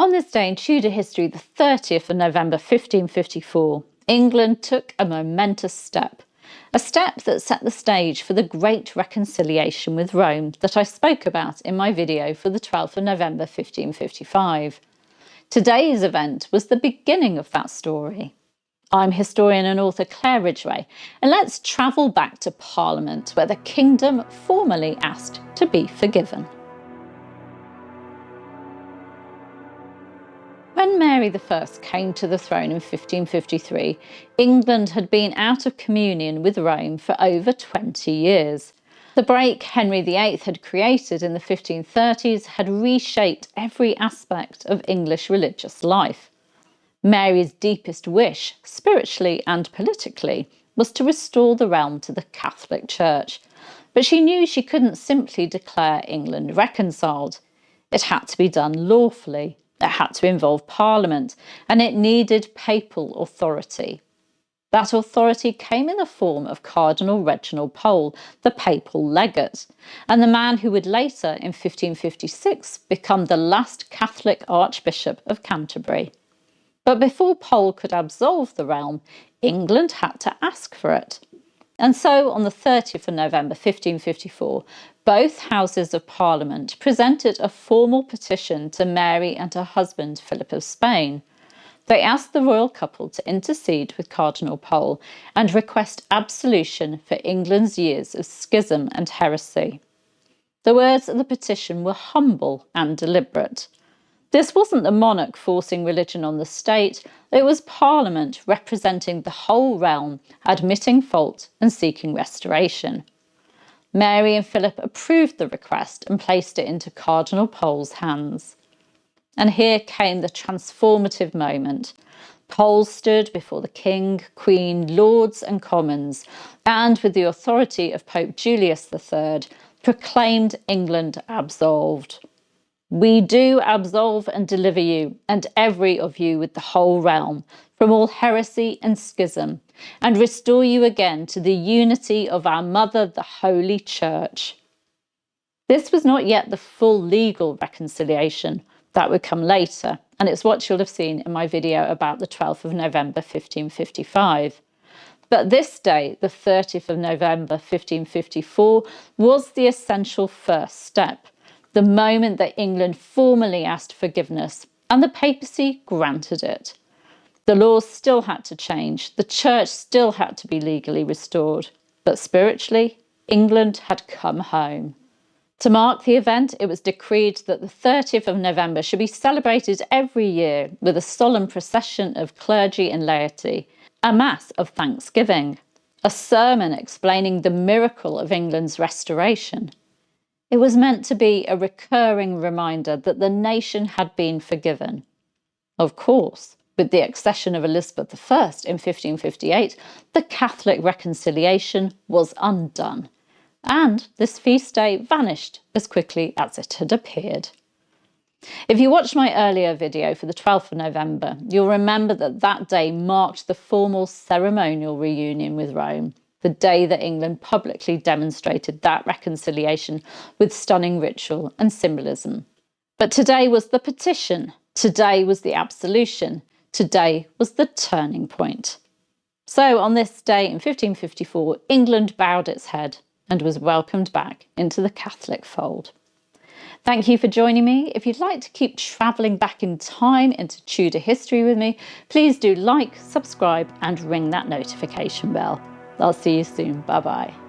On this day in Tudor history, the 30th of November 1554, England took a momentous step. A step that set the stage for the Great Reconciliation with Rome that I spoke about in my video for the 12th of November 1555. Today's event was the beginning of that story. I'm historian and author Claire Ridgway, and let's travel back to Parliament where the kingdom formally asked to be forgiven. When Mary I came to the throne in 1553, England had been out of communion with Rome for over 20 years. The break Henry VIII had created in the 1530s had reshaped every aspect of English religious life. Mary's deepest wish, spiritually and politically, was to restore the realm to the Catholic Church. But she knew she couldn't simply declare England reconciled. It had to be done lawfully. It had to involve Parliament, and it needed papal authority. That authority came in the form of Cardinal Reginald Pole, the papal legate, and the man who would later, in 1556, become the last Catholic Archbishop of Canterbury. But before Pole could absolve the realm, England had to ask for it. And so, on the 30th of November 1554, both Houses of Parliament presented a formal petition to Mary and her husband Philip of Spain. They asked the royal couple to intercede with Cardinal Pole and request absolution for England's years of schism and heresy. The words of the petition were humble and deliberate. This wasn't the monarch forcing religion on the state, it was Parliament representing the whole realm, admitting fault and seeking restoration. Mary and Philip approved the request and placed it into Cardinal Pole's hands. And here came the transformative moment. Pole stood before the King, Queen, Lords and Commons, and with the authority of Pope Julius III, proclaimed England absolved. We do absolve and deliver you, and every of you with the whole realm, from all heresy and schism, and restore you again to the unity of our Mother, the Holy Church. This was not yet the full legal reconciliation. That would come later, and it's what you'll have seen in my video about the 12th of November 1555. But this day, the 30th of November 1554, was the essential first step. The moment that England formally asked forgiveness, and the papacy granted it. The laws still had to change, the church still had to be legally restored, but spiritually, England had come home. To mark the event, it was decreed that the 30th of November should be celebrated every year with a solemn procession of clergy and laity, a mass of thanksgiving, a sermon explaining the miracle of England's restoration. It was meant to be a recurring reminder that the nation had been forgiven. Of course, with the accession of Elizabeth I in 1558, the Catholic reconciliation was undone, and this feast day vanished as quickly as it had appeared. If you watched my earlier video for the 12th of November, you'll remember that that day marked the formal ceremonial reunion with Rome. The day that England publicly demonstrated that reconciliation with stunning ritual and symbolism. But today was the petition, today was the absolution, today was the turning point. So on this day in 1554, England bowed its head and was welcomed back into the Catholic fold. Thank you for joining me. If you'd like to keep travelling back in time into Tudor history with me, please do like, subscribe and ring that notification bell. I'll see you soon. Bye bye.